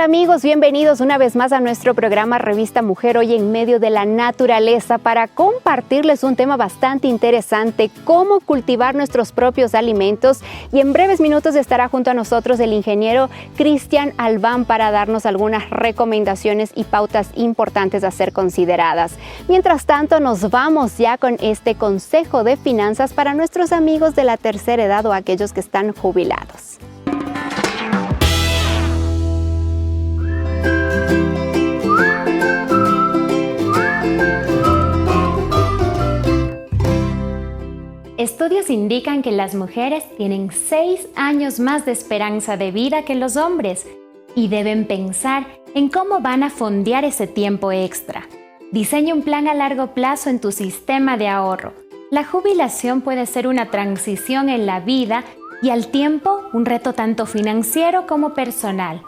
Hola amigos, bienvenidos una vez más a nuestro programa Revista Mujer, hoy en medio de la naturaleza para compartirles un tema bastante interesante, cómo cultivar nuestros propios alimentos, y en breves minutos estará junto a nosotros el ingeniero Cristian Albán para darnos algunas recomendaciones y pautas importantes a ser consideradas. Mientras tanto, nos vamos ya con este consejo de finanzas para nuestros amigos de la tercera edad o aquellos que están jubilados. Estudios indican que las mujeres tienen 6 años más de esperanza de vida que los hombres y deben pensar en cómo van a fondear ese tiempo extra. Diseña un plan a largo plazo en tu sistema de ahorro. La jubilación puede ser una transición en la vida y al tiempo un reto tanto financiero como personal.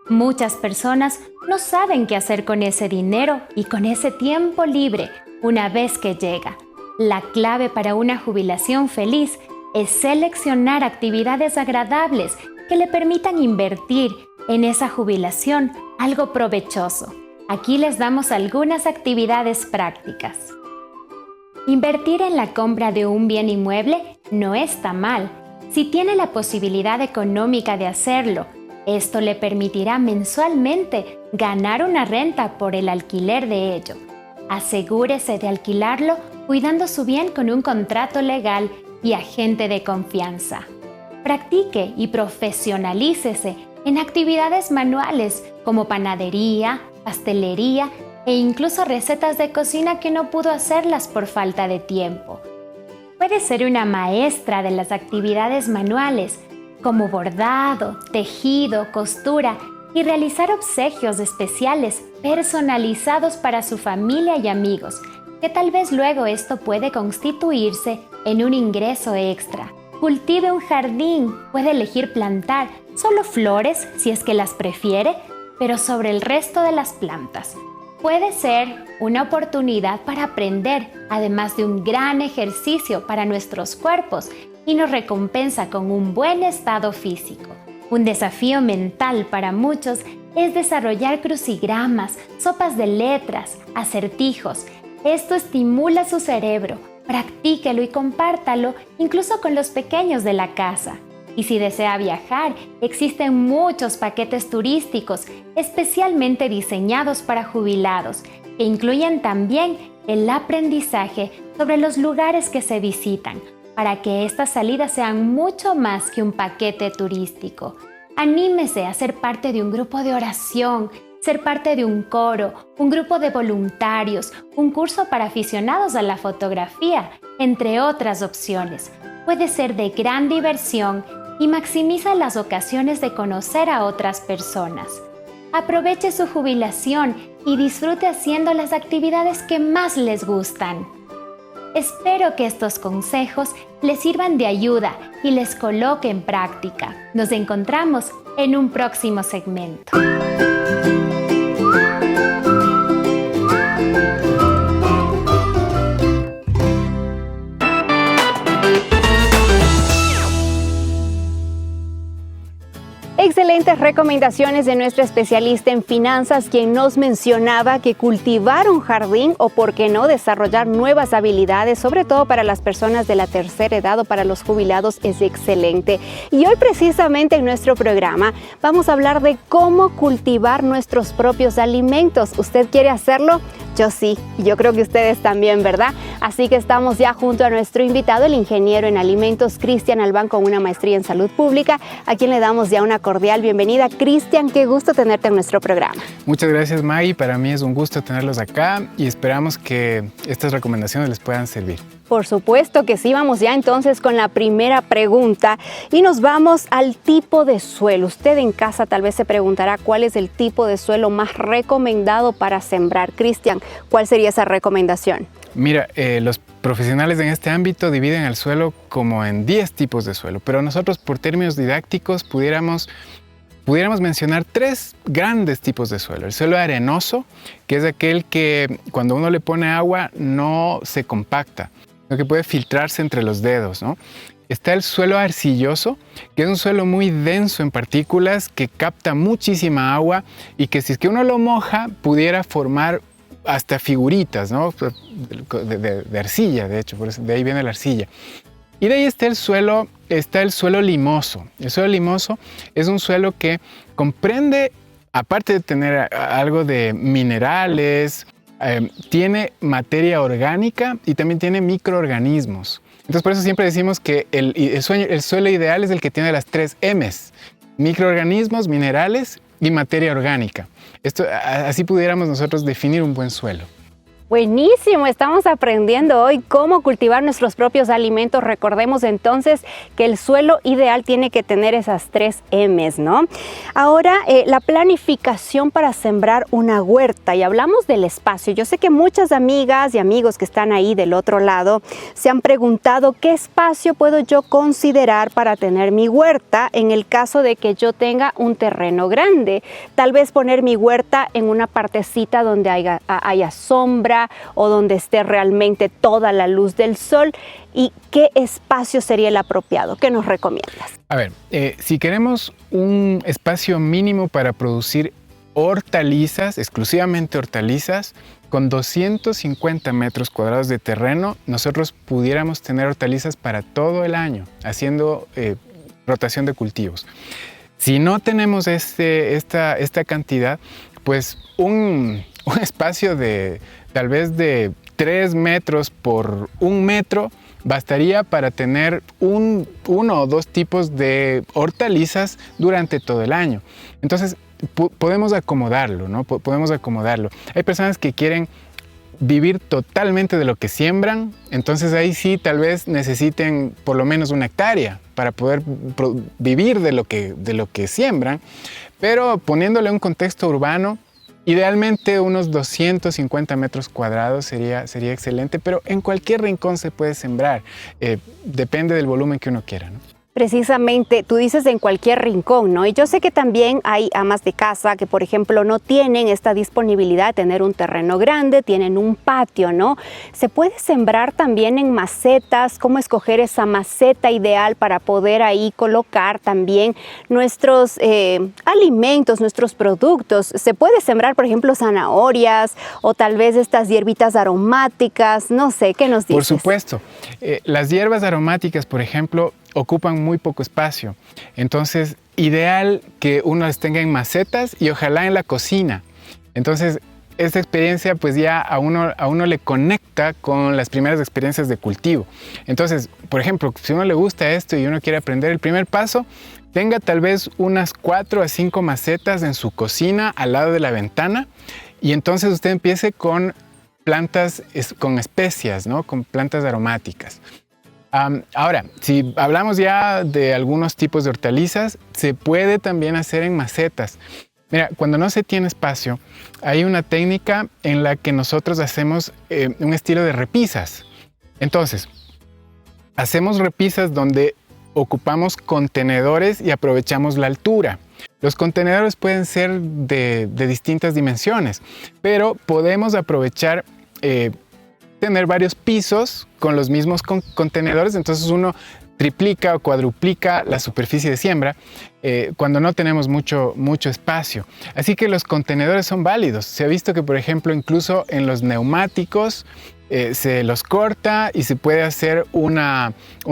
Muchas personas no saben qué hacer con ese dinero y con ese tiempo libre una vez que llega. La clave para una jubilación feliz es seleccionar actividades agradables que le permitan invertir en esa jubilación algo provechoso. Aquí les damos algunas actividades prácticas. Invertir en la compra de un bien inmueble no está mal, si tiene la posibilidad económica de hacerlo. Esto le permitirá mensualmente ganar una renta por el alquiler de ello. Asegúrese de alquilarlo cuidando su bien con un contrato legal y agente de confianza. Practique y profesionalícese en actividades manuales como panadería, pastelería e incluso recetas de cocina que no pudo hacerlas por falta de tiempo. Puede ser una maestra de las actividades manuales como bordado, tejido, costura y realizar obsequios especiales personalizados para su familia y amigos, que tal vez luego esto puede constituirse en un ingreso extra. Cultive un jardín, puede elegir plantar solo flores si es que las prefiere, pero sobre el resto de las plantas. Puede ser una oportunidad para aprender, además de un gran ejercicio para nuestros cuerpos y nos recompensa con un buen estado físico. Un desafío mental para muchos es desarrollar crucigramas, sopas de letras, acertijos. Esto estimula su cerebro. Practíquelo y compártalo incluso con los pequeños de la casa. Y si desea viajar, existen muchos paquetes turísticos especialmente diseñados para jubilados, que incluyen también el aprendizaje sobre los lugares que se visitan, para que estas salidas sean mucho más que un paquete turístico. Anímese a ser parte de un grupo de oración, ser parte de un coro, un grupo de voluntarios, un curso para aficionados a la fotografía, entre otras opciones. Puede ser de gran diversión y maximiza las ocasiones de conocer a otras personas. Aproveche su jubilación y disfrute haciendo las actividades que más les gustan. Espero que estos consejos les sirvan de ayuda y les coloque en práctica. Nos encontramos en un próximo segmento. Excelentes recomendaciones de nuestra especialista en finanzas, quien nos mencionaba que cultivar un jardín o, por qué no, desarrollar nuevas habilidades, sobre todo para las personas de la tercera edad o para los jubilados, es excelente. Y hoy precisamente en nuestro programa vamos a hablar de cómo cultivar nuestros propios alimentos. ¿Usted quiere hacerlo? Yo sí, y yo creo que ustedes también, ¿verdad? Así que estamos ya junto a nuestro invitado, el ingeniero en alimentos, Cristian Albán, con una maestría en salud pública, a quien le damos ya una cordial bienvenida. Cristian, qué gusto tenerte en nuestro programa. Muchas gracias, Maggie. Para mí es un gusto tenerlos acá y esperamos que estas recomendaciones les puedan servir. Por supuesto que sí. Vamos ya entonces con la primera pregunta y nos vamos al tipo de suelo. Usted en casa tal vez se preguntará cuál es el tipo de suelo más recomendado para sembrar. Cristian, ¿cuál sería esa recomendación? Mira, los profesionales en este ámbito dividen el suelo como en 10 tipos de suelo, pero nosotros por términos didácticos pudiéramos mencionar 3 grandes tipos de suelo. El suelo arenoso, que es aquel que cuando uno le pone agua no se compacta. sino que puede filtrarse entre los dedos, ¿no? Está el suelo arcilloso, que es un suelo muy denso en partículas, que capta muchísima agua y que si es que uno lo moja, pudiera formar hasta figuritas, ¿no? De arcilla, de hecho, por eso, de ahí viene la arcilla. Y de ahí está el suelo limoso. El suelo limoso es un suelo que comprende, aparte de tener algo de minerales, tiene materia orgánica y también tiene microorganismos. Entonces por eso siempre decimos que el suelo ideal es el que tiene las 3 M's: microorganismos, minerales y materia orgánica. Así pudiéramos nosotros definir un buen suelo. Buenísimo, estamos aprendiendo hoy cómo cultivar nuestros propios alimentos. Recordemos entonces que el suelo ideal tiene que tener esas 3 M's, ¿no? Ahora, la planificación para sembrar una huerta, y hablamos del espacio. Yo sé que muchas amigas y amigos que están ahí del otro lado se han preguntado qué espacio puedo yo considerar para tener mi huerta en el caso de que yo tenga un terreno grande. Tal vez poner mi huerta en una partecita donde haya sombra, o donde esté realmente toda la luz del sol. ¿Y qué espacio sería el apropiado? ¿Qué nos recomiendas? A ver, si queremos un espacio mínimo para producir hortalizas, exclusivamente hortalizas, con 250 metros cuadrados de terreno, nosotros pudiéramos tener hortalizas para todo el año, haciendo rotación de cultivos. Si no tenemos esta cantidad, pues un espacio de tal vez de 3 metros por 1 metro bastaría para tener uno o dos tipos de hortalizas durante todo el año. Entonces podemos acomodarlo, ¿no? Podemos acomodarlo. Hay personas que quieren vivir totalmente de lo que siembran, entonces ahí sí tal vez necesiten por lo menos 1 hectárea para poder vivir de lo que siembran, pero poniéndole un contexto urbano, idealmente unos 250 metros cuadrados sería excelente, pero en cualquier rincón se puede sembrar, depende del volumen que uno quiera, ¿no? Precisamente, tú dices en cualquier rincón, ¿no? Y yo sé que también hay amas de casa que, por ejemplo, no tienen esta disponibilidad de tener un terreno grande, tienen un patio, ¿no? ¿Se puede sembrar también en macetas? ¿Cómo escoger esa maceta ideal para poder ahí colocar también nuestros alimentos, nuestros productos? ¿Se puede sembrar, por ejemplo, zanahorias o tal vez estas hierbitas aromáticas? No sé, ¿qué nos dices? Por supuesto. Las hierbas aromáticas, por ejemplo, ocupan muy poco espacio. Entonces, ideal que uno las tenga en macetas y ojalá en la cocina. Entonces, esta experiencia pues ya a uno le conecta con las primeras experiencias de cultivo. Entonces, por ejemplo, si a uno le gusta esto y uno quiere aprender, el primer paso, tenga tal vez unas 4 a 5 macetas en su cocina al lado de la ventana y entonces usted empiece con plantas con especias, ¿no? Con plantas aromáticas. Ahora, si hablamos ya de algunos tipos de hortalizas, se puede también hacer en macetas. Mira, cuando no se tiene espacio, hay una técnica en la que nosotros hacemos un estilo de repisas. Entonces, hacemos repisas donde ocupamos contenedores y aprovechamos la altura. Los contenedores pueden ser de distintas dimensiones, pero podemos aprovechar tener varios pisos con los mismos contenedores, entonces uno triplica o cuadruplica la superficie de siembra cuando no tenemos mucho espacio. Así que los contenedores son válidos. Se ha visto que, por ejemplo, incluso en los neumáticos se los corta y se puede hacer un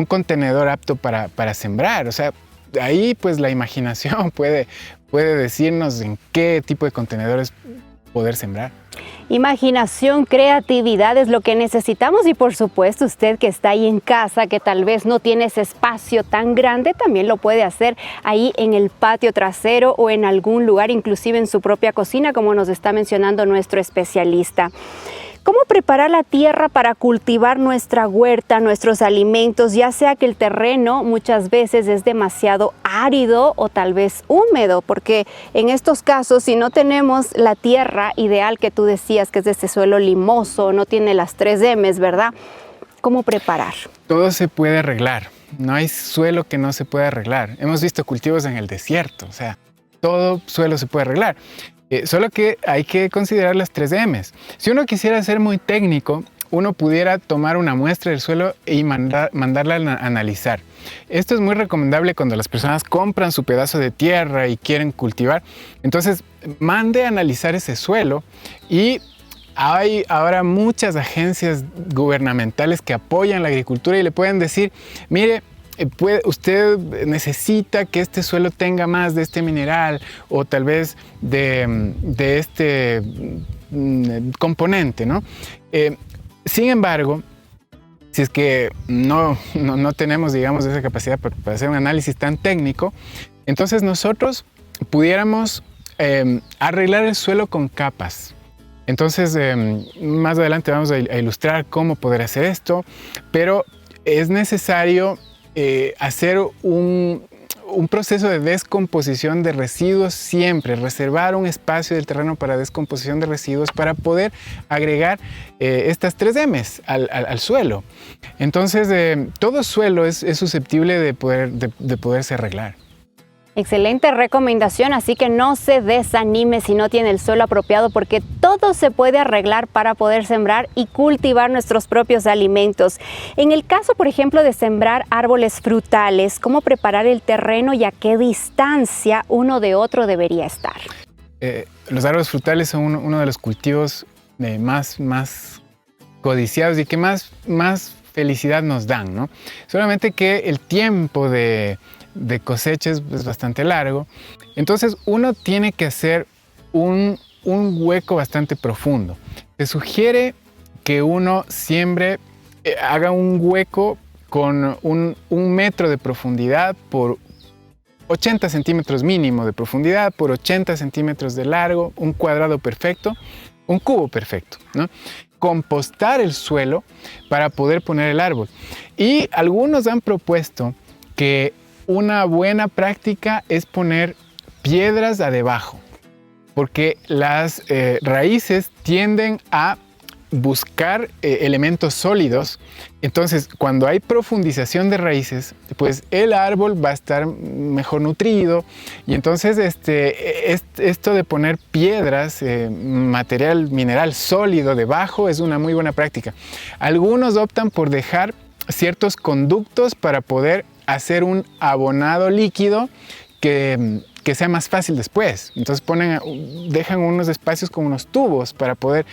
contenedor apto para sembrar. O sea, ahí pues la imaginación puede decirnos en qué tipo de contenedores poder sembrar. Imaginación, creatividad es lo que necesitamos y por supuesto usted que está ahí en casa, que tal vez no tiene ese espacio tan grande, también lo puede hacer ahí en el patio trasero o en algún lugar, inclusive en su propia cocina, como nos está mencionando nuestro especialista. ¿Cómo preparar la tierra para cultivar nuestra huerta, nuestros alimentos, ya sea que el terreno muchas veces es demasiado árido o tal vez húmedo? Porque en estos casos, si no tenemos la tierra ideal que tú decías, que es de este suelo limoso, no tiene las 3 M's, ¿verdad? ¿Cómo preparar? Todo se puede arreglar. No hay suelo que no se pueda arreglar. Hemos visto cultivos en el desierto, o sea, todo suelo se puede arreglar. Solo que hay que considerar las 3 M's. Si uno quisiera ser muy técnico, uno pudiera tomar una muestra del suelo y mandarla a analizar. Esto es muy recomendable cuando las personas compran su pedazo de tierra y quieren cultivar. Entonces, mande a analizar ese suelo, y hay ahora muchas agencias gubernamentales que apoyan la agricultura y le pueden decir, mire, usted necesita que este suelo tenga más de este mineral o tal vez de este componente, ¿no? Sin embargo, si es que no tenemos, digamos, esa capacidad para hacer un análisis tan técnico, entonces nosotros pudiéramos arreglar el suelo con capas. Entonces, más adelante vamos a ilustrar cómo poder hacer esto, pero es necesario hacer un proceso de descomposición de residuos siempre, reservar un espacio del terreno para descomposición de residuos para poder agregar estas 3 M's al suelo. Entonces, todo suelo es susceptible de poderse arreglar. Excelente recomendación, así que no se desanime si no tiene el suelo apropiado, porque todo se puede arreglar para poder sembrar y cultivar nuestros propios alimentos. En el caso, por ejemplo, de sembrar árboles frutales, ¿cómo preparar el terreno y a qué distancia uno de otro debería estar? Los árboles frutales son uno de los cultivos más codiciados y que más felicidad nos dan, ¿no? Solamente que el tiempo de cosecha es bastante largo, entonces uno tiene que hacer un hueco bastante profundo. Se sugiere que uno siembre, haga un hueco con un metro de profundidad por 80 centímetros mínimo de profundidad, por 80 centímetros de largo, un cuadrado perfecto, un cubo perfecto, ¿no? Compostar el suelo para poder poner el árbol. Y algunos han propuesto que una buena práctica es poner piedras a debajo, porque las raíces tienden a buscar elementos sólidos. Entonces, cuando hay profundización de raíces, pues el árbol va a estar mejor nutrido. Y entonces esto de poner piedras, mineral sólido debajo, es una muy buena práctica. Algunos optan por dejar ciertos conductos para poder hacer un abonado líquido que sea más fácil después. Entonces dejan unos espacios con unos tubos para poder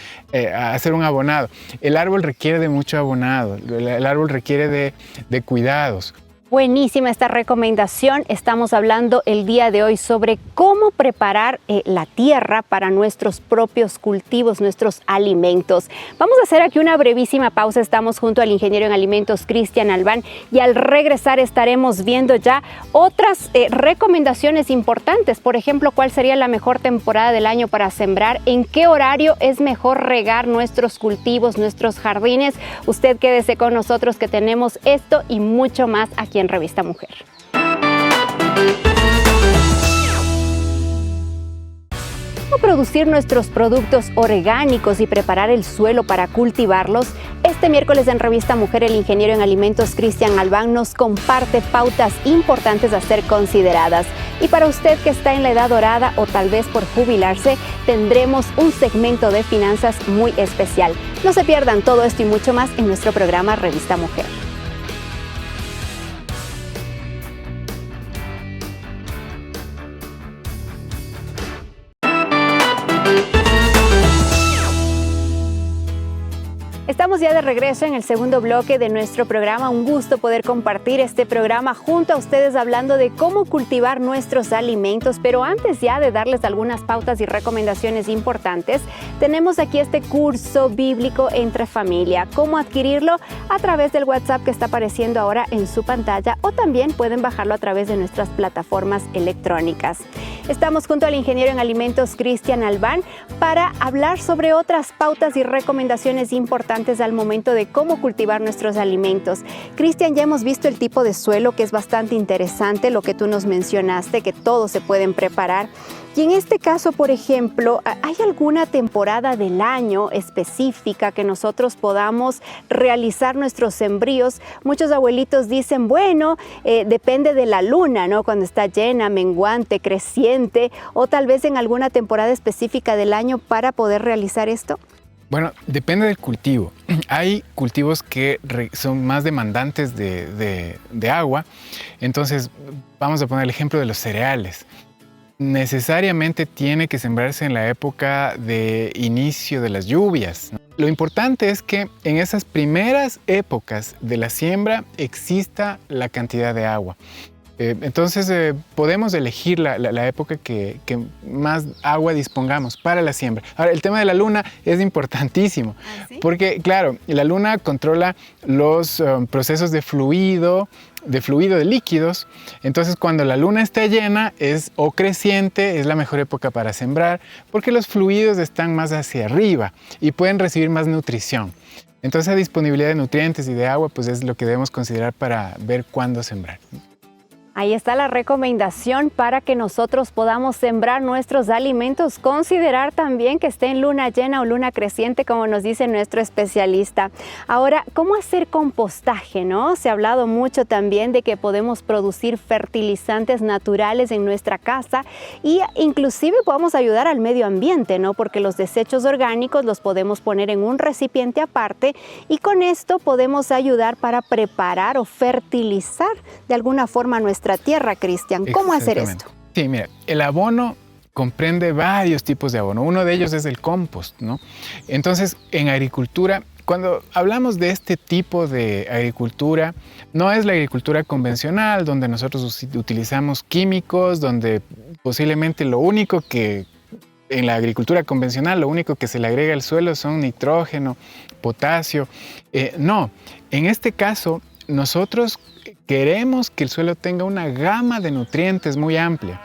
hacer un abonado. El árbol requiere de mucho abonado, el árbol requiere de cuidados. Buenísima esta recomendación. Estamos hablando el día de hoy sobre cómo preparar la tierra para nuestros propios cultivos, nuestros alimentos. Vamos a hacer aquí una brevísima pausa. Estamos junto al ingeniero en alimentos Cristian Albán, y al regresar estaremos viendo ya otras recomendaciones importantes. Por ejemplo, cuál sería la mejor temporada del año para sembrar, en qué horario es mejor regar nuestros cultivos, nuestros jardines. Usted quédese con nosotros, que tenemos esto y mucho más aquí en Revista Mujer. ¿Cómo producir nuestros productos orgánicos y preparar el suelo para cultivarlos? Este miércoles en Revista Mujer, el ingeniero en alimentos Cristian Albán nos comparte pautas importantes a ser consideradas. Y para usted que está en la edad dorada o tal vez por jubilarse, tendremos un segmento de finanzas muy especial. No se pierdan todo esto y mucho más en nuestro programa Revista Mujer. Estamos ya de regreso en el segundo bloque de nuestro programa. Un gusto poder compartir este programa junto a ustedes, hablando de cómo cultivar nuestros alimentos. Pero antes ya de darles algunas pautas y recomendaciones importantes, tenemos aquí este curso bíblico Entre Familia. ¿Cómo adquirirlo? A través del WhatsApp que está apareciendo ahora en su pantalla, o también pueden bajarlo a través de nuestras plataformas electrónicas. Estamos junto al ingeniero en alimentos Cristian Albán para hablar sobre otras pautas y recomendaciones importantes al momento de cómo cultivar nuestros alimentos. Cristian, ya hemos visto el tipo de suelo, que es bastante interesante, lo que tú nos mencionaste, que todos se pueden preparar. Y en este caso, por ejemplo, ¿hay alguna temporada del año específica que nosotros podamos realizar nuestros sembríos? Muchos abuelitos dicen, bueno, depende de la luna, ¿no? Cuando está llena, menguante, creciente, o tal vez en alguna temporada específica del año para poder realizar esto. Bueno, depende del cultivo. Hay cultivos que son más demandantes de agua. Entonces, vamos a poner el ejemplo de los cereales. Necesariamente tiene que sembrarse en la época de inicio de las lluvias, ¿no? Lo importante es que en esas primeras épocas de la siembra exista la cantidad de agua. Entonces podemos elegir la época que más agua dispongamos para la siembra. Ahora, el tema de la luna es importantísimo. ¿Ah, sí? Porque, claro, la luna controla los procesos de fluido, de líquidos. Entonces, cuando la luna está llena o creciente, es la mejor época para sembrar, porque los fluidos están más hacia arriba y pueden recibir más nutrición. Entonces, la disponibilidad de nutrientes y de agua, pues es lo que debemos considerar para ver cuándo sembrar. Ahí está la recomendación para que nosotros podamos sembrar nuestros alimentos. Considerar también que esté en luna llena o luna creciente, como nos dice nuestro especialista. Ahora, ¿cómo hacer compostaje, no? Se ha hablado mucho también de que podemos producir fertilizantes naturales en nuestra casa y inclusive podemos ayudar al medio ambiente, ¿no? Porque los desechos orgánicos los podemos poner en un recipiente aparte y con esto podemos ayudar para preparar o fertilizar de alguna forma nuestra tierra, Cristian. ¿Cómo hacer esto? Sí, mira, el abono comprende varios tipos de abono. Uno de ellos es el compost, ¿no? Entonces, en agricultura, cuando hablamos de este tipo de agricultura, no es la agricultura convencional, donde nosotros utilizamos químicos, donde posiblemente lo único que en la agricultura convencional, lo único que se le agrega al suelo son nitrógeno, potasio. No, en este caso, nosotros queremos que el suelo tenga una gama de nutrientes muy amplia.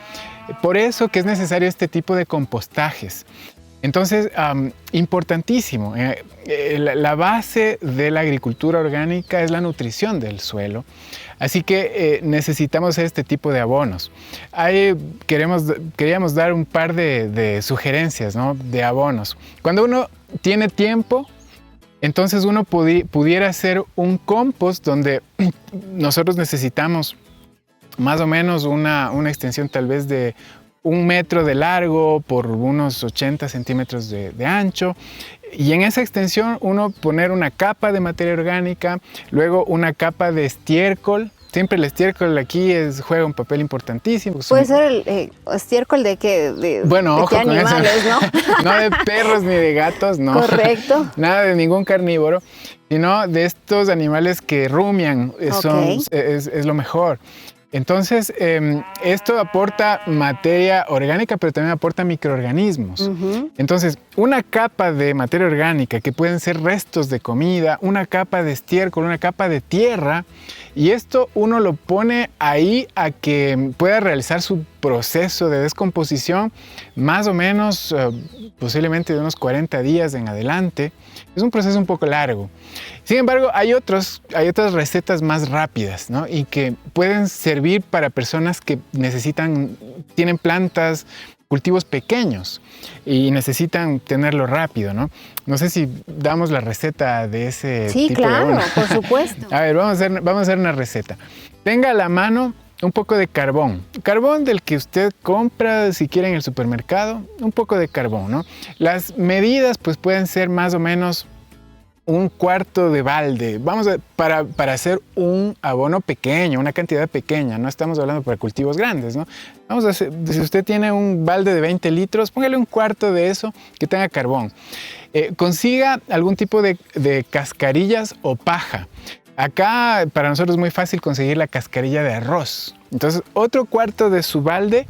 Por eso que es necesario este tipo de compostajes. Entonces, importantísimo, la base de la agricultura orgánica es la nutrición del suelo. Así que necesitamos este tipo de abonos. Queríamos dar un par de sugerencias, ¿no? De abonos. Cuando uno tiene tiempo, entonces uno pudiera hacer un compost donde nosotros necesitamos más o menos una extensión tal vez de 1 metro de largo por unos 80 centímetros de ancho. Y en esa extensión uno poner una capa de materia orgánica, luego una capa de estiércol. Siempre el estiércol aquí juega un papel importantísimo. ¿Puede ser el estiércol de qué? Bueno, ojo con animales, eso. ¿no? No de perros ni de gatos, no. Correcto. Nada de ningún carnívoro, sino de estos animales que rumian. Es lo mejor. Entonces, esto aporta materia orgánica, pero también aporta microorganismos. Entonces, una capa de materia orgánica, que pueden ser restos de comida, una capa de estiércol, una capa de tierra, y esto uno lo pone ahí a que pueda realizar su proceso de descomposición más o menos, posiblemente de unos 40 días en adelante. Es un proceso un poco largo. Sin embargo, hay otras recetas más rápidas, ¿no? Y que pueden servir para personas que tienen plantas, cultivos pequeños y necesitan tenerlo rápido, ¿no? No sé si damos la receta de ese Sí, tipo claro, de abono. por supuesto. A ver, vamos a hacer una receta. Tenga a la mano un poco de carbón. Carbón del que usted compra, si quiere, en el supermercado. Un poco de carbón, ¿no? Las medidas, pues, pueden ser más o menos 1/4 de balde. Para hacer un abono pequeño, una cantidad pequeña. No estamos hablando para cultivos grandes, ¿no? Si usted tiene un balde de 20 litros, póngale 1/4 de eso que tenga carbón. Consiga algún tipo de cascarillas o paja. Acá para nosotros es muy fácil conseguir la cascarilla de arroz. Entonces, otro cuarto de su balde,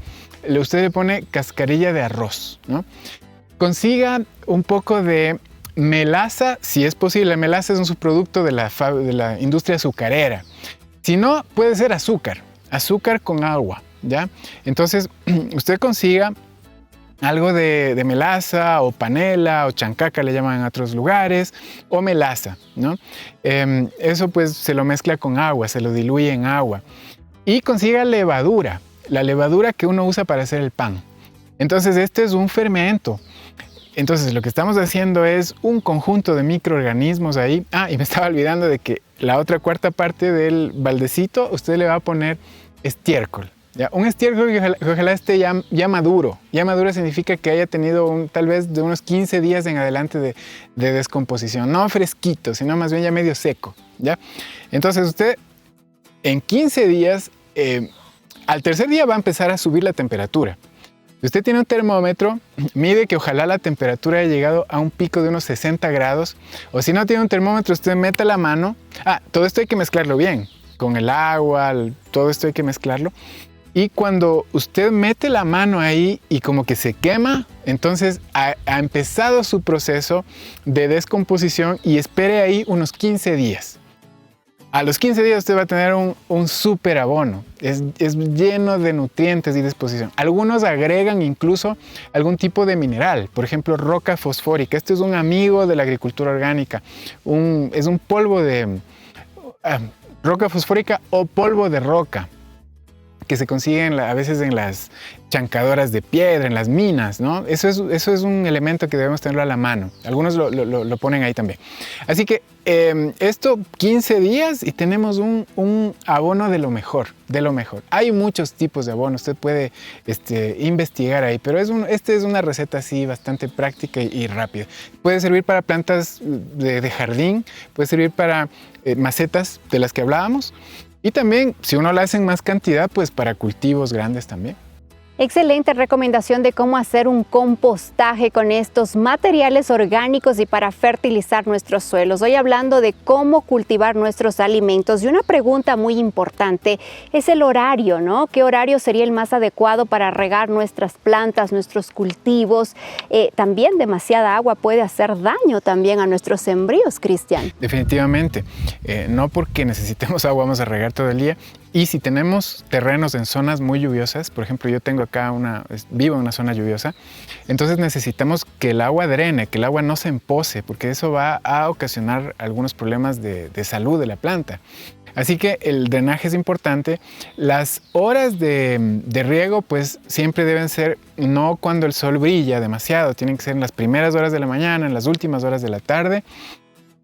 usted le pone cascarilla de arroz, ¿no? Consiga un poco de melaza, si es posible. La melaza es un subproducto de la industria azucarera. Si no, puede ser azúcar con agua, ¿ya? Entonces, usted consiga algo de melaza o panela o chancaca le llaman en otros lugares, o melaza, ¿no? Eso pues se lo mezcla con agua, se lo diluye en agua. Y consiga levadura, la levadura que uno usa para hacer el pan. Entonces este es un fermento. Entonces lo que estamos haciendo es un conjunto de microorganismos ahí. Y me estaba olvidando de que la otra 1/4 parte del baldecito usted le va a poner estiércol. ¿ya? Un estiércol que ojalá esté ya maduro. Ya maduro significa que haya tenido tal vez de unos 15 días en adelante de descomposición. No fresquito, sino más bien ya medio seco, ¿ya? Entonces usted en 15 días, al tercer día va a empezar a subir la temperatura. Si usted tiene un termómetro, mide que ojalá la temperatura haya llegado a un pico de unos 60 grados. O si no tiene un termómetro, usted mete la mano. Todo esto hay que mezclarlo bien. Con el agua, todo esto hay que mezclarlo. Y cuando usted mete la mano ahí y como que se quema, entonces ha empezado su proceso de descomposición y espere ahí unos 15 días. A los 15 días usted va a tener un súper abono. Es lleno de nutrientes y disposición. Algunos agregan incluso algún tipo de mineral. Por ejemplo, roca fosfórica. Este es un amigo de la agricultura orgánica. Es un polvo de roca fosfórica o polvo de roca que se consiguen a veces en las chancadoras de piedra, en las minas, ¿no? Eso es un elemento que debemos tenerlo a la mano. Algunos lo ponen ahí también. Así que esto 15 días y tenemos un abono de lo mejor, de lo mejor. Hay muchos tipos de abono, usted puede investigar ahí, pero esta es una receta así bastante práctica y rápida. Puede servir para plantas de jardín, puede servir para macetas de las que hablábamos. Y también, si uno la hace en más cantidad, pues para cultivos grandes también. Excelente recomendación de cómo hacer un compostaje con estos materiales orgánicos y para fertilizar nuestros suelos. Hoy hablando de cómo cultivar nuestros alimentos y una pregunta muy importante es el horario, ¿no? ¿Qué horario sería el más adecuado para regar nuestras plantas, nuestros cultivos? También demasiada agua puede hacer daño también a nuestros sembríos, Cristian. Definitivamente. No porque necesitemos agua vamos a regar todo el día. Y si tenemos terrenos en zonas muy lluviosas, por ejemplo, yo tengo acá vivo en una zona lluviosa, entonces necesitamos que el agua drene, que el agua no se empose, porque eso va a ocasionar algunos problemas de salud de la planta. Así que el drenaje es importante. Las horas de riego pues siempre deben ser no cuando el sol brilla demasiado, tienen que ser en las primeras horas de la mañana, en las últimas horas de la tarde.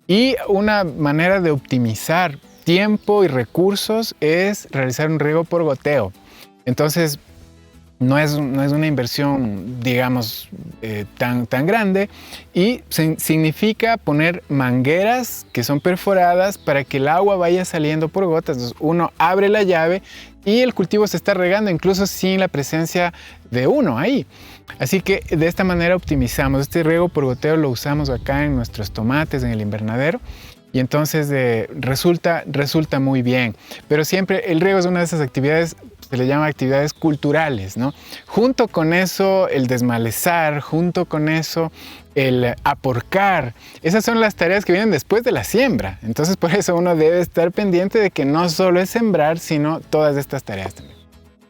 Y una manera de optimizar tiempo y recursos es realizar un riego por goteo. Entonces, no es una inversión, digamos, tan grande y significa poner mangueras que son perforadas para que el agua vaya saliendo por gotas. Entonces, uno abre la llave y el cultivo se está regando incluso sin la presencia de uno ahí. Así que de esta manera optimizamos. Este riego por goteo lo usamos acá en nuestros tomates, en el invernadero. Y entonces resulta muy bien. Pero siempre el riego es una de esas actividades, se le llama actividades culturales, ¿no? Junto con eso, el desmalezar, junto con eso, el aporcar. Esas son las tareas que vienen después de la siembra. Entonces, por eso uno debe estar pendiente de que no solo es sembrar, sino todas estas tareas también.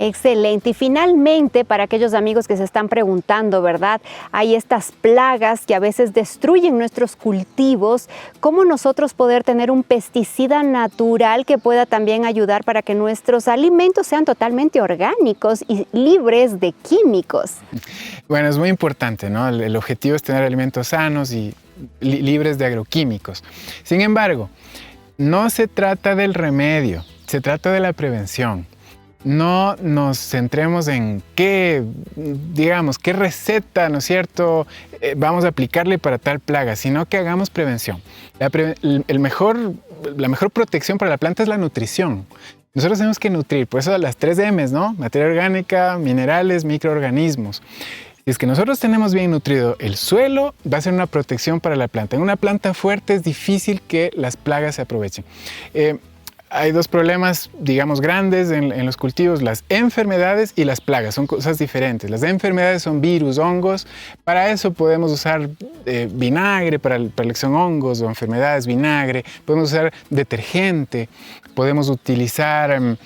Excelente. Y finalmente, para aquellos amigos que se están preguntando, ¿verdad? Hay estas plagas que a veces destruyen nuestros cultivos. ¿Cómo nosotros poder tener un pesticida natural que pueda también ayudar para que nuestros alimentos sean totalmente orgánicos y libres de químicos? Bueno, es muy importante, ¿no? El objetivo es tener alimentos sanos y libres de agroquímicos. Sin embargo, no se trata del remedio, se trata de la prevención. No nos centremos en qué receta, ¿no es cierto?, vamos a aplicarle para tal plaga, sino que hagamos prevención. La mejor protección para la planta es la nutrición. Nosotros tenemos que nutrir, por eso las 3 M's, ¿no? Materia orgánica, minerales, microorganismos. Si es que nosotros tenemos bien nutrido el suelo, va a ser una protección para la planta. En una planta fuerte es difícil que las plagas se aprovechen. Hay 2 problemas, digamos, grandes en los cultivos, las enfermedades y las plagas, son cosas diferentes. Las enfermedades son virus, hongos, para eso podemos usar vinagre, para la elección hongos o enfermedades, vinagre, podemos usar detergente, podemos utilizar,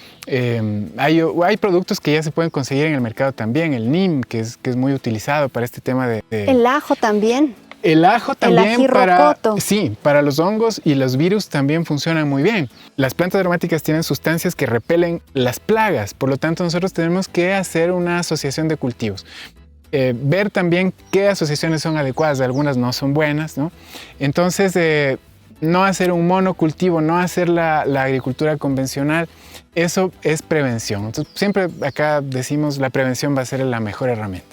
hay productos que ya se pueden conseguir en el mercado también, el NIM, que es muy utilizado para este tema de... El ajo también. El ajo también el para los hongos y los virus también funcionan muy bien. Las plantas aromáticas tienen sustancias que repelen las plagas, por lo tanto nosotros tenemos que hacer una asociación de cultivos. Ver también qué asociaciones son adecuadas, algunas no son buenas, ¿no? Entonces, no hacer un monocultivo, no hacer la agricultura convencional, Eso es prevención. Entonces, siempre acá decimos la prevención va a ser la mejor herramienta.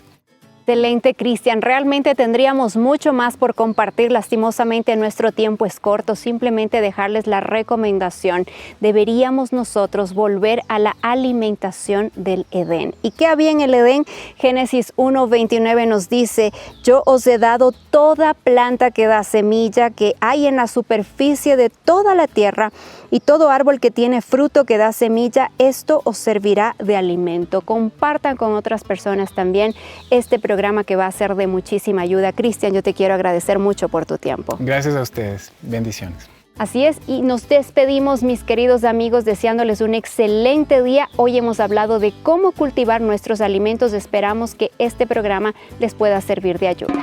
Excelente, Cristian. Realmente tendríamos mucho más por compartir. Lastimosamente nuestro tiempo es corto. Simplemente dejarles la recomendación. Deberíamos nosotros volver a la alimentación del Edén. ¿Y qué había en el Edén? Génesis 1:29 nos dice: yo os he dado toda planta que da semilla que hay en la superficie de toda la tierra, y todo árbol que tiene fruto que da semilla, esto os servirá de alimento. Compartan con otras personas también este programa, que va a ser de muchísima ayuda. Cristian, yo te quiero agradecer mucho por tu tiempo. Gracias a ustedes. Bendiciones. Así es, y nos despedimos, mis queridos amigos, deseándoles un excelente día. Hoy hemos hablado de cómo cultivar nuestros alimentos. Esperamos que este programa les pueda servir de ayuda.